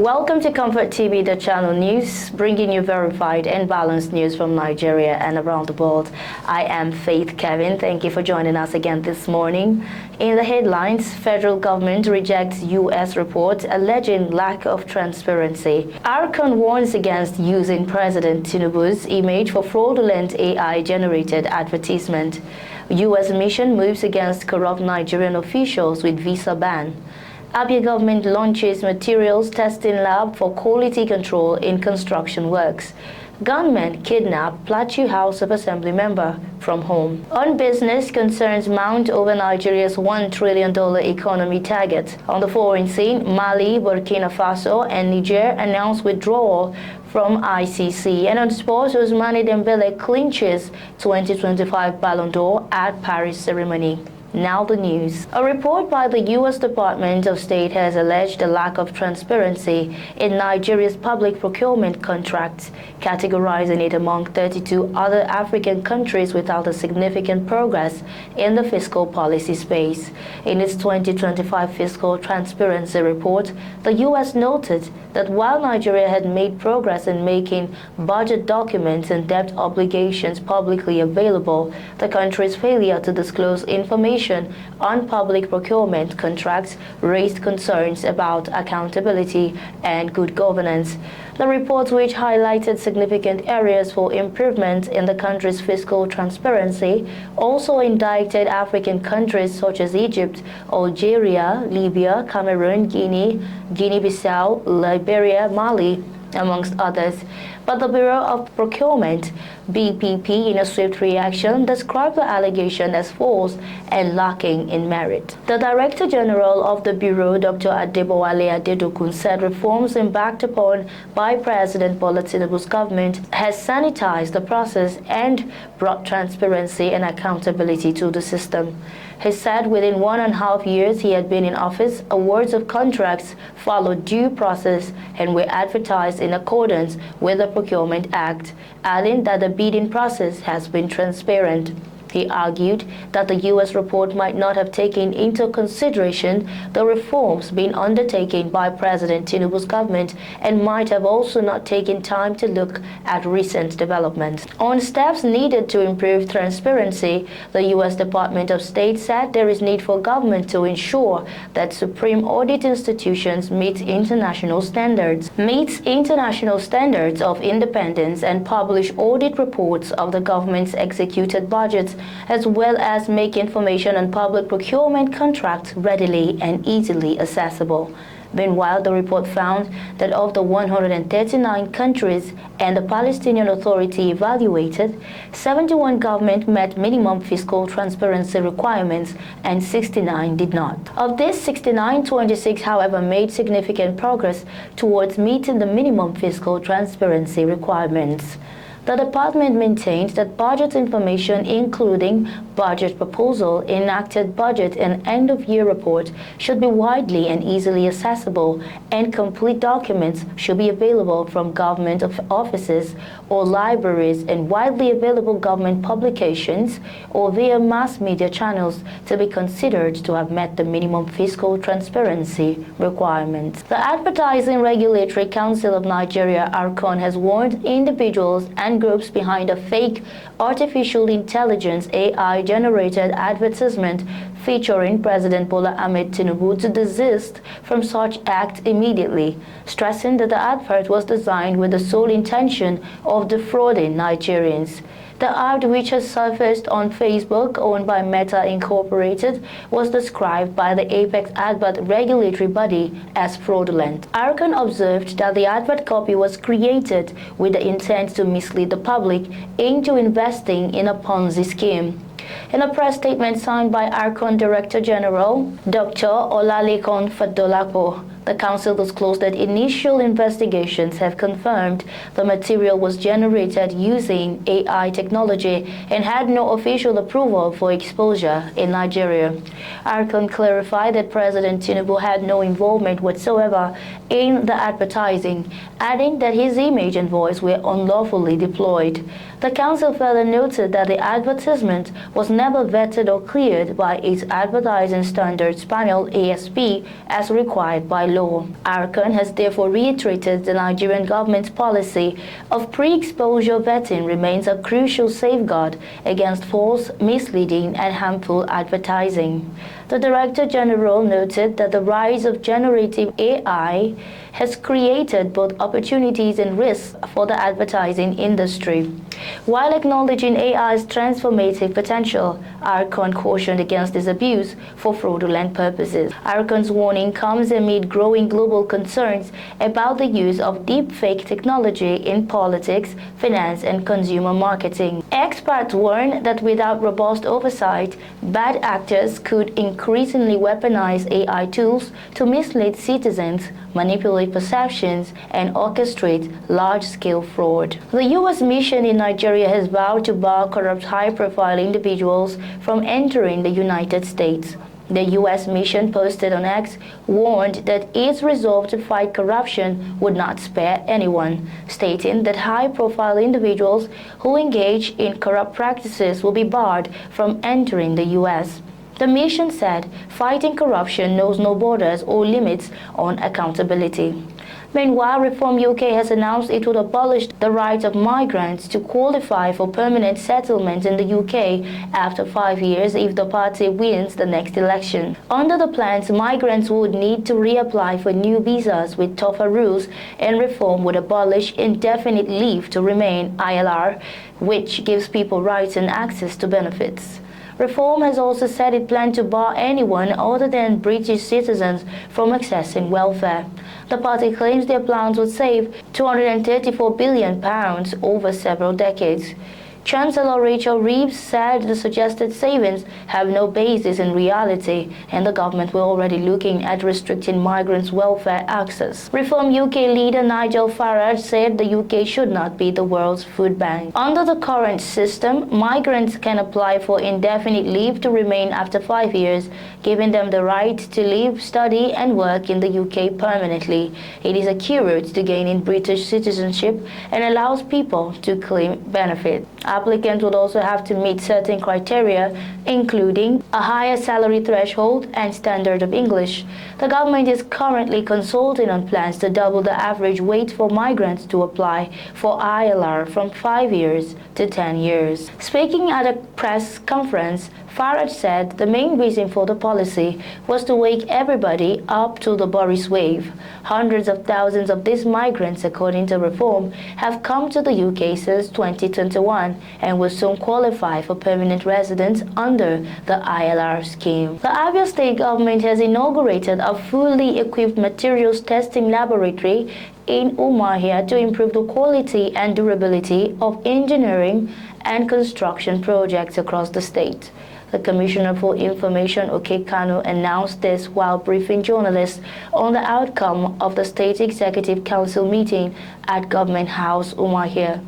Welcome to ComfortTV.channel news, bringing you verified and balanced news from Nigeria and around the world. I am Faith Kevin. Thank you for joining us again this morning. In the headlines, federal government rejects U.S. report alleging lack of transparency. Arcon warns against using President Tinubu's image for fraudulent AI-generated advertisement. U.S. mission moves against corrupt Nigerian officials with visa ban. Abia government launches materials testing lab for quality control in construction works. Gunmen kidnap Plateau House of Assembly member from home. On business concerns mount over Nigeria's $1 trillion economy target. On the foreign scene, Mali, Burkina Faso, and Niger announced withdrawal from ICC. And on sports, Ousmane Dembele clinches 2025 Ballon d'Or at Paris ceremony. Now the news. A report by the U.S. Department of State has alleged a lack of transparency in Nigeria's public procurement contracts, categorizing it among 32 other African countries without a significant progress in the fiscal policy space. In its 2025 Fiscal Transparency Report, the U.S. noted that while Nigeria had made progress in making budget documents and debt obligations publicly available, the country's failure to disclose information on public procurement contracts raised concerns about accountability and good governance. The report, which highlighted significant areas for improvement in the country's fiscal transparency, also indicted African countries such as Egypt, Algeria, Libya, Cameroon, Guinea, Guinea-Bissau, Liberia, Mali, amongst others. But the Bureau of Procurement, BPP, in a swift reaction, described the allegation as false and lacking in merit. The Director General of the Bureau, Dr. Adebowale Adedokun, said reforms embarked upon by President Bola Tinubu's government has sanitized the process and brought transparency and accountability to the system. He said within 1.5 years he had been in office, awards of contracts followed due process and were advertised in accordance with the Procurement Act, adding that the bidding process has been transparent. He argued that the U.S. report might not have taken into consideration the reforms being undertaken by President Tinubu's government and might have also not taken time to look at recent developments. On steps needed to improve transparency, the U.S. Department of State said there is need for government to ensure that supreme audit institutions meet international standards of independence and publish audit reports of the government's executed budgets, as well as make information on public procurement contracts readily and easily accessible. Meanwhile, the report found that of the 139 countries and the Palestinian Authority evaluated, 71 governments met minimum fiscal transparency requirements and 69 did not. Of this 69, 26, however, made significant progress towards meeting the minimum fiscal transparency requirements. The department maintained that budget information, including budget proposal, enacted budget, and end-of-year report, should be widely and easily accessible, and complete documents should be available from government offices or libraries and widely available government publications or via mass media channels to be considered to have met the minimum fiscal transparency requirements. The Advertising Regulatory Council of Nigeria, Arcon, has warned individuals and groups behind a fake artificial intelligence AI-generated advertisement featuring President Bola Ahmed Tinubu to desist from such act immediately, stressing that the advert was designed with the sole intention of defrauding Nigerians. The ad, which has surfaced on Facebook, owned by Meta Incorporated, was described by the Apex Advert regulatory body as fraudulent. Arcon observed that the advert copy was created with the intent to mislead the public into investing in a Ponzi scheme. In a press statement signed by Arcon Director General Dr. Olalekan Fadolapo, the council disclosed that initial investigations have confirmed the material was generated using AI technology and had no official approval for exposure in Nigeria. Arcon clarified that President Tinubu had no involvement whatsoever in the advertising, adding that his image and voice were unlawfully deployed. The council further noted that the advertisement was never vetted or cleared by its Advertising Standards Panel (ASP) as required by law. Arcon has therefore reiterated the Nigerian government's policy of pre-exposure vetting remains a crucial safeguard against false, misleading, and harmful advertising. The Director General noted that the rise of generative AI has created both opportunities and risks for the advertising industry. While acknowledging AI's transformative potential, Arcon cautioned against its abuse for fraudulent purposes. Arcon's warning comes amid growing global concerns about the use of deepfake technology in politics, finance, and consumer marketing. Experts warn that without robust oversight, bad actors could increasingly weaponize AI tools to mislead citizens, manipulate perceptions, and orchestrate large-scale fraud. The U.S. mission in Nigeria has vowed to bar corrupt high-profile individuals from entering the United States. The U.S. mission, posted on X, warned that its resolve to fight corruption would not spare anyone, stating that high-profile individuals who engage in corrupt practices will be barred from entering the U.S. The mission said fighting corruption knows no borders or limits on accountability. Meanwhile, Reform UK has announced it would abolish the right of migrants to qualify for permanent settlement in the UK after 5 years if the party wins the next election. Under the plans, migrants would need to reapply for new visas with tougher rules, and Reform would abolish indefinite leave to remain (ILR), which gives people rights and access to benefits. Reform has also said it planned to bar anyone other than British citizens from accessing welfare. The party claims their plans would save £234 billion over several decades. Chancellor Rachel Reeves said the suggested savings have no basis in reality, and the government were already looking at restricting migrants' welfare access. Reform UK leader Nigel Farage said the UK should not be the world's food bank. Under the current system, migrants can apply for indefinite leave to remain after 5 years, giving them the right to live, study, and work in the UK permanently. It is a key route to gaining British citizenship and allows people to claim benefits. Applicants would also have to meet certain criteria, including a higher salary threshold and standard of English. The government is currently consulting on plans to double the average wait for migrants to apply for ILR from 5 years to 10 years. Speaking at a press conference, Farage said the main reason for the policy was to wake everybody up to the Boris wave. Hundreds of thousands of these migrants, according to Reform, have come to the UK since 2021 and will soon qualify for permanent residence under the ILR scheme. The Abia State government has inaugurated a fully equipped materials testing laboratory in Umuahia to improve the quality and durability of engineering and construction projects across the state. The Commissioner for Information, Kanu, announced this while briefing journalists on the outcome of the State Executive Council meeting at Government House, Umuahia.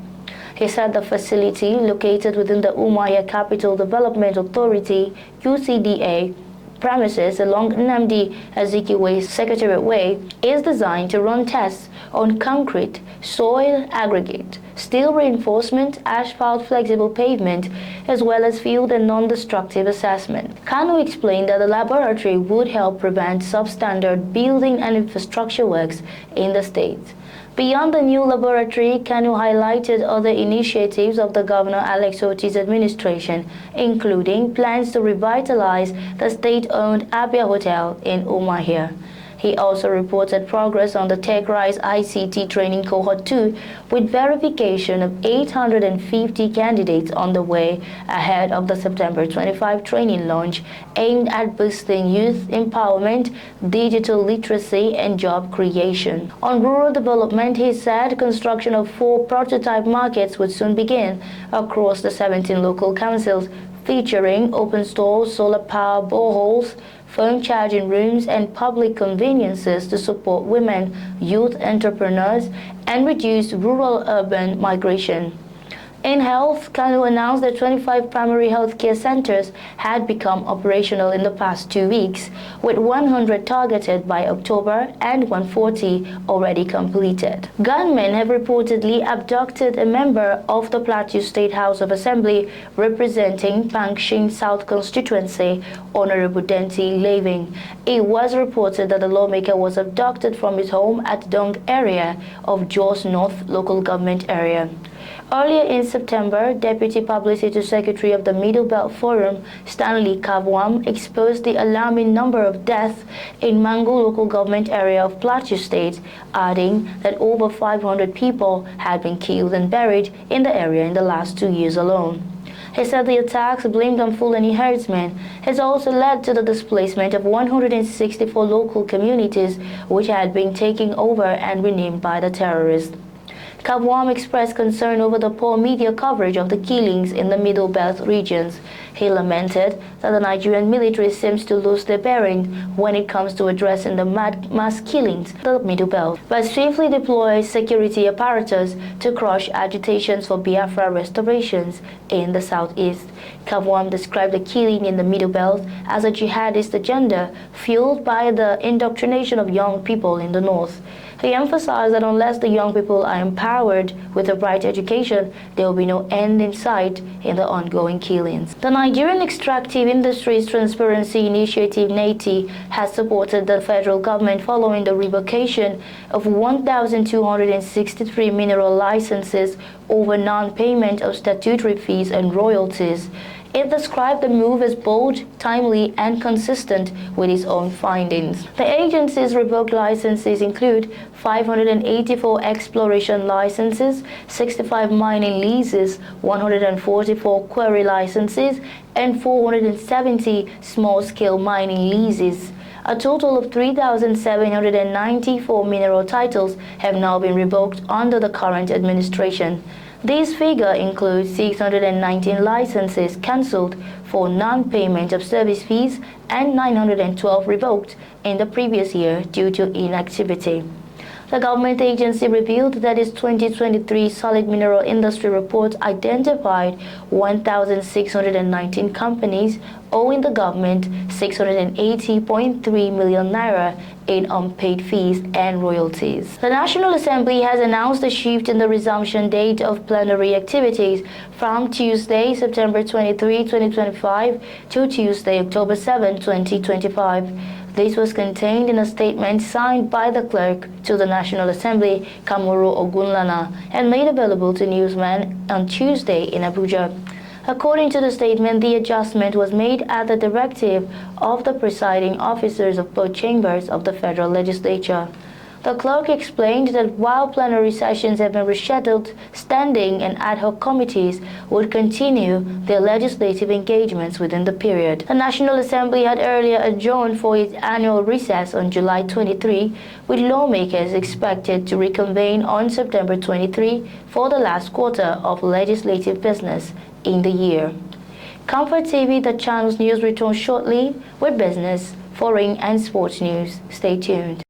He said the facility, located within the Umuahia Capital Development Authority, UCDA, premises along Nnamdi Azikiwe Secretariat Way, is designed to run tests on concrete, soil aggregate, steel reinforcement, asphalt flexible pavement, as well as field and non-destructive assessment. Kanu explained that the laboratory would help prevent substandard building and infrastructure works in the state. Beyond the new laboratory, Kanu highlighted other initiatives of the Governor Alex Otti's administration, including plans to revitalize the state-owned Abia Hotel in Umuahia. He also reported progress on the TechRise ICT training cohort 2, with verification of 850 candidates on the way ahead of the September 25 training launch aimed at boosting youth empowerment, digital literacy, and job creation. On rural development, he said construction of 4 prototype markets would soon begin across the 17 local councils, featuring open stores, solar power boreholes, phone charging rooms, and public conveniences to support women, youth entrepreneurs, and reduce rural-urban migration. In health, Kano announced that 25 primary health care centers had become operational in the past 2 weeks, with 100 targeted by October and 140 already completed. Gunmen have reportedly abducted a member of the Plateau State House of Assembly representing Pangshin South constituency, Honorable Denti Laving. It was reported that the lawmaker was abducted from his home at Dong area of Jos North local government area. Earlier in September, Deputy Publicity Secretary of the Middle Belt Forum, Stanley Kavwam, exposed the alarming number of deaths in Mangu local government area of Plateau State, adding that over 500 people had been killed and buried in the area in the last 2 years alone. He said the attacks blamed on Fulani herdsmen has also led to the displacement of 164 local communities which had been taken over and renamed by the terrorists. Kavwam expressed concern over the poor media coverage of the killings in the Middle Belt regions. He lamented that the Nigerian military seems to lose their bearing when it comes to addressing the mass killings in the Middle Belt, but swiftly deploys security apparatus to crush agitations for Biafra restorations in the southeast. Kavwam described the killing in the Middle Belt as a jihadist agenda fueled by the indoctrination of young people in the north. He emphasized that unless the young people are empowered with the right education, there will be no end in sight in the ongoing killings. The Nigerian Extractive Industries Transparency Initiative (NATI) has supported the federal government following the revocation of 1,263 mineral licenses over non-payment of statutory fees and royalties. It described the move as bold, timely, and consistent with its own findings. The agency's revoked licenses include 584 exploration licenses, 65 mining leases, 144 quarry licenses, and 470 small-scale mining leases. A total of 3,794 mineral titles have now been revoked under the current administration. This figure includes 619 licenses cancelled for non-payment of service fees and 912 revoked in the previous year due to inactivity. The government agency revealed that its 2023 solid mineral industry report identified 1,619 companies owing the government 680.3 million naira in unpaid fees and royalties. The National Assembly has announced a shift in the resumption date of plenary activities from Tuesday, September 23, 2025 to Tuesday, October 7, 2025. This was contained in a statement signed by the clerk to the National Assembly, Kamuru Ogunlana, and made available to newsmen on Tuesday in Abuja. According to the statement, the adjustment was made at the directive of the presiding officers of both chambers of the Federal Legislature. The clerk explained that while plenary sessions have been rescheduled, standing and ad hoc committees would continue their legislative engagements within the period. The National Assembly had earlier adjourned for its annual recess on July 23, with lawmakers expected to reconvene on September 23 for the last quarter of legislative business in the year. ComfortTV.channel's news returns shortly with business, foreign and sports news. Stay tuned.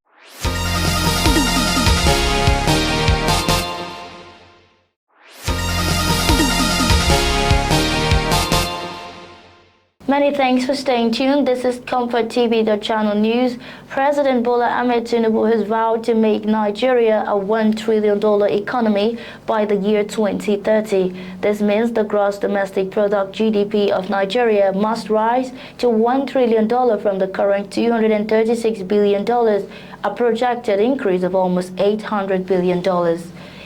Many thanks for staying tuned. This is ComfortTV.channel news. President Bola Ahmed Tinubu has vowed to make Nigeria a $1 trillion economy by the year 2030. This means the gross domestic product (GDP) of Nigeria must rise to $1 trillion from the current $236 billion, a projected increase of almost $800 billion.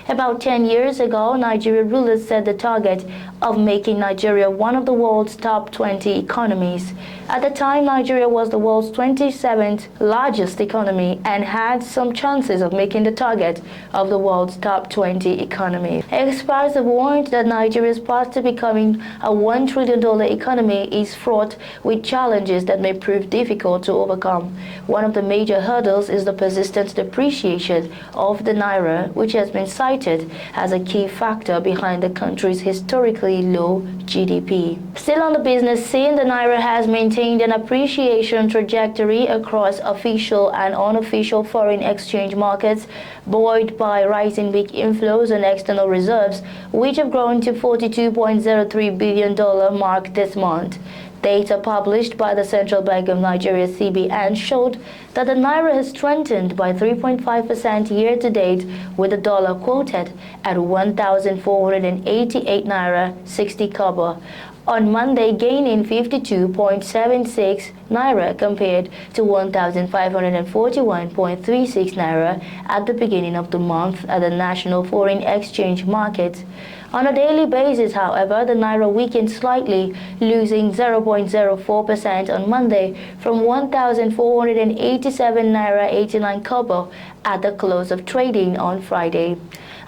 About 10 years ago, Nigerian rulers set the target of making Nigeria one of the world's top 20 economies. At the time, Nigeria was the world's 27th largest economy and had some chances of making the target of the world's top 20 economy. Experts have warned that Nigeria's path to becoming a $1 trillion economy is fraught with challenges that may prove difficult to overcome. One of the major hurdles is the persistent depreciation of the naira, which has been cited as a key factor behind the country's historically low GDP. Still on the business scene, the naira has maintained maintained an appreciation trajectory across official and unofficial foreign exchange markets, buoyed by rising weak inflows and external reserves, which have grown to $42.03 billion mark this month. Data published by the Central Bank of Nigeria (CBN) showed that the naira has strengthened by 3.5% year-to-date, with the dollar quoted at 1,488 naira 60 kobo. On Monday, gaining 52.76 naira compared to 1,541.36 naira at the beginning of the month at the national foreign exchange market. On a daily basis, however, the naira weakened slightly, losing 0.04% on Monday from 1,487 naira 89 kobo at the close of trading on Friday.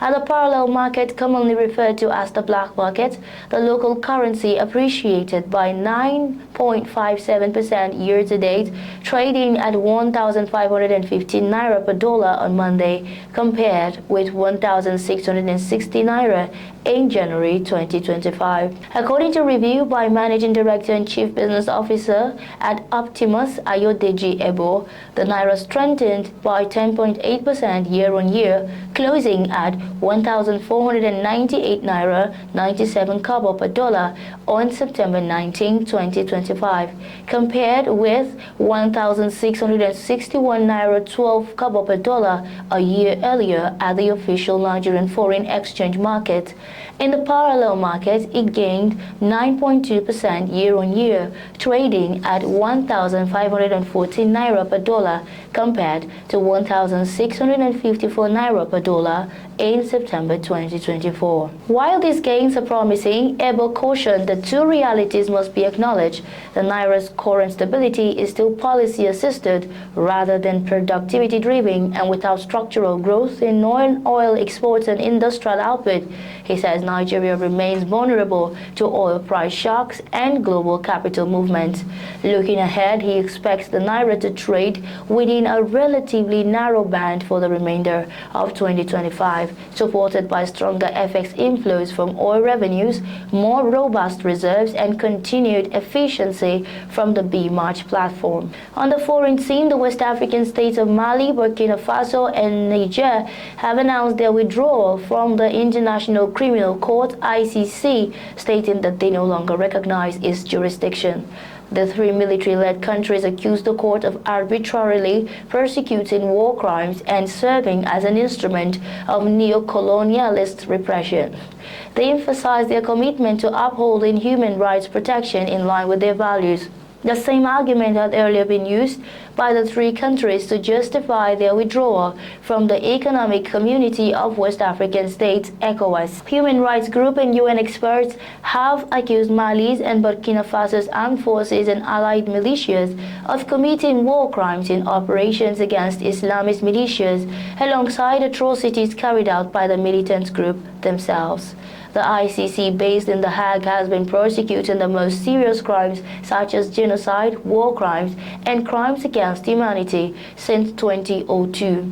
At the parallel market, commonly referred to as the black market, the local currency appreciated by 9.57% year-to-date, trading at 1,515 naira per dollar on Monday, compared with 1,660 naira in January 2025. According to review by Managing Director and Chief Business Officer at Optimus, Ayodeji Ebo, the naira strengthened by 10.8% year-on-year, closing at 1,498 naira 97 kobo per dollar on September 19, 2025, compared with 1,661 naira 12 kobo per dollar a year earlier at the official Nigerian foreign exchange market. In the parallel market, it gained 9.2% year-on-year, trading at 1,514 naira per dollar compared to 1,654 naira per dollar in September 2024. While these gains are promising, Ebo cautioned that two realities must be acknowledged. The naira's current stability is still policy-assisted rather than productivity-driven, and without structural growth in non-oil exports and industrial output. He says Nigeria remains vulnerable to oil price shocks and global capital movements. Looking ahead, he expects the naira to trade within a relatively narrow band for the remainder of 2025, supported by stronger FX inflows from oil revenues, more robust reserves, and continued efficiency from the B-March platform. On the foreign scene, the West African states of Mali, Burkina Faso, and Niger have announced their withdrawal from the International Criminal Court (ICC), stating that they no longer recognize its jurisdiction. The three military-led countries accused the court of arbitrarily persecuting war crimes and serving as an instrument of neo-colonialist repression. They emphasized their commitment to upholding human rights protection in line with their values. The same argument had earlier been used by the three countries to justify their withdrawal from the Economic Community of West African States (ECOWAS). Human rights groups and UN experts have accused Mali's and Burkina Faso's armed forces and allied militias of committing war crimes in operations against Islamist militias, alongside atrocities carried out by the militant group themselves. The ICC, based in The Hague, has been prosecuting the most serious crimes such as genocide, war crimes, and crimes against humanity since 2002.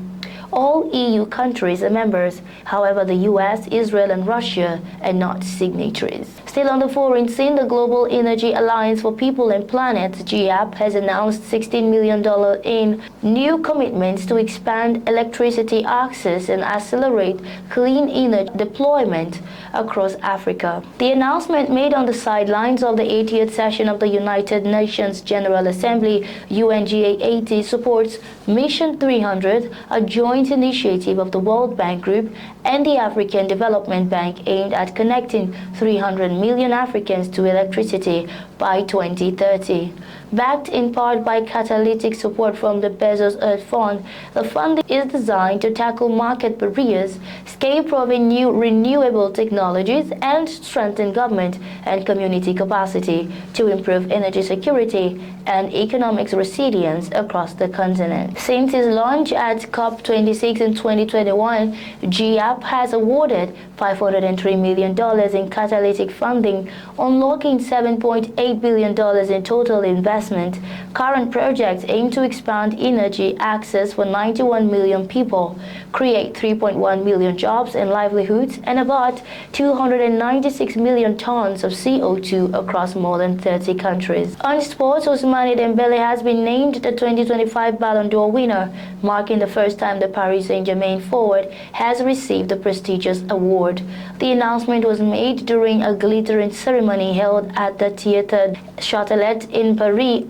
All EU countries are members. However, the US, Israel, and Russia are not signatories. Still on the foreign scene, the Global Energy Alliance for People and Planet (GAP) has announced $16 million in new commitments to expand electricity access and accelerate clean energy deployment across Africa. The announcement, made on the sidelines of the 80th session of the United Nations General Assembly (UNGA80), supports Mission 300, a joint initiative of the World Bank Group and the African Development Bank aimed at connecting 300 million Africans to electricity by 2030. Backed in part by catalytic support from the Bezos Earth Fund, the fund is designed to tackle market barriers, scale new renewable technologies, and strengthen government and community capacity to improve energy security and economic resilience across the continent. Since its launch at COP26 in 2021, GAP has awarded $503 million in catalytic funding, unlocking $7.8 billion in total investment. Current projects aim to expand energy access for 91 million people, create 3.1 million jobs and livelihoods, and about 296 million tons of CO2 across more than 30 countries. On sports, Ousmane Dembele has been named the 2025 Ballon d'Or winner, marking the first time the Paris Saint-Germain forward has received the prestigious award. The announcement was made during a glittering ceremony held at the Théâtre Châtelet in Paris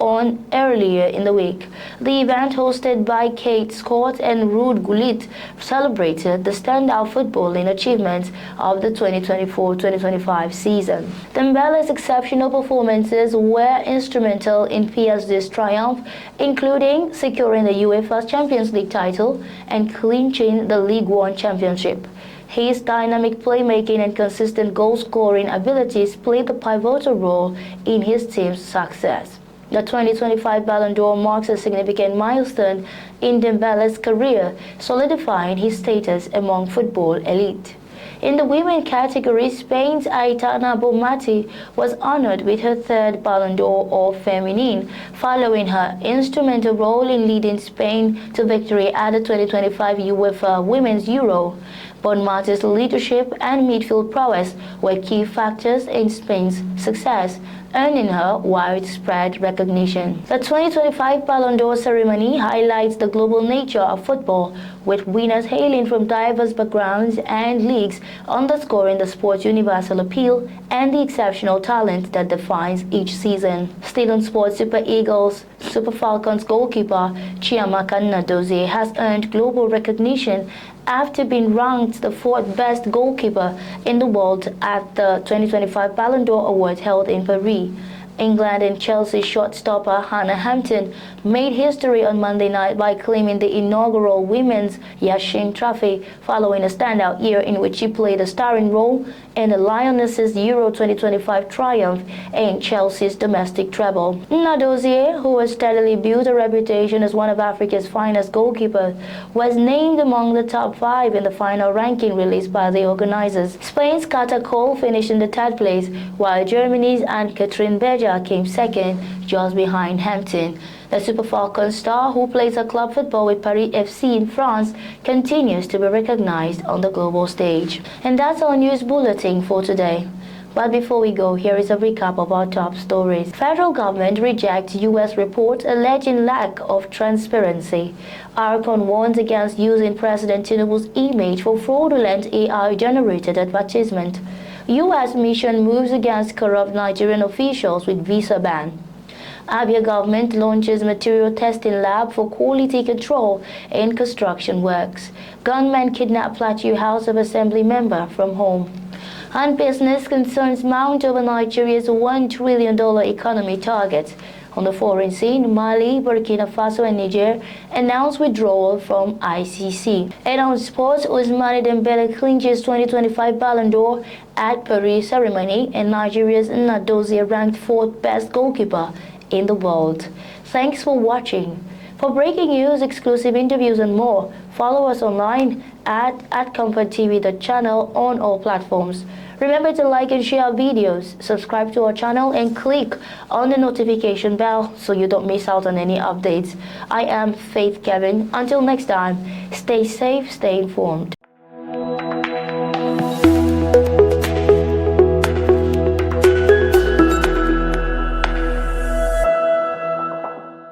earlier in the week. The event, hosted by Kate Scott and Ruud Gullit, celebrated the standout footballing achievements of the 2024-2025 season. Dembele's exceptional performances were instrumental in PSG's triumph, including securing the UEFA Champions League title and clinching the Ligue 1 championship. His dynamic playmaking and consistent goal-scoring abilities played a pivotal role in his team's success. The 2025 Ballon d'Or marks a significant milestone in Dembele's career, solidifying his status among football elite. In the women category, Spain's Aitana Bonmati was honored with her third Ballon d'Or or Feminine, following her instrumental role in leading Spain to victory at the 2025 UEFA Women's Euro. Bonmati's leadership and midfield prowess were key factors in Spain's success, earning her widespread recognition. The 2025 Ballon d'Or ceremony highlights the global nature of football, with winners hailing from diverse backgrounds and leagues, underscoring the sport's universal appeal and the exceptional talent that defines each season. Still on sports, Super Eagles, Super Falcons goalkeeper Chiamaka Nnadozie has earned global recognition after being ranked the fourth best goalkeeper in the world at the 2025 Ballon d'Or Awards held in Paris. England and Chelsea shortstopper Hannah Hampton made history on Monday night by claiming the inaugural Women's Yashin Trophy following a standout year in which she played a starring role in the Lionesses' Euro 2025 triumph and Chelsea's domestic treble. Nnadozie, who has steadily built a reputation as one of Africa's finest goalkeepers, was named among the top 5 in the final ranking released by the organizers. Spain's Kata Cole finished in the third place, while Germany's Anne-Catherine Beja came second, just behind Hampton. The Super Falcons star, who plays a club football with Paris FC in France, continues to be recognized on the global stage. And that's our news bulletin for today. But before we go, here is a recap of our top stories. Federal government rejects U.S. report alleging lack of transparency. Arcon warns against using President Tinubu's image for fraudulent AI-generated advertisement. U.S. mission moves against corrupt Nigerian officials with visa ban. Abia government launches material testing lab for quality control in construction works. Gunmen kidnap Plateau House of Assembly member from home. And business concerns mount over Nigeria's $1 trillion economy target. On the foreign scene, Mali, Burkina Faso and Niger announced withdrawal from ICC. And on sports, Ousmane Dembele clinches 2025 Ballon d'Or at Paris ceremony, and Nigeria's Nnadozie ranked 4th best goalkeeper in the world. Thanks for watching. For breaking news, exclusive interviews and more, follow us online at ComfortTV.channel on all platforms. Remember to like and share our videos, subscribe to our channel and click on the notification bell so you don't miss out on any updates. I am Faith Kevin. Until next time, stay safe, stay informed.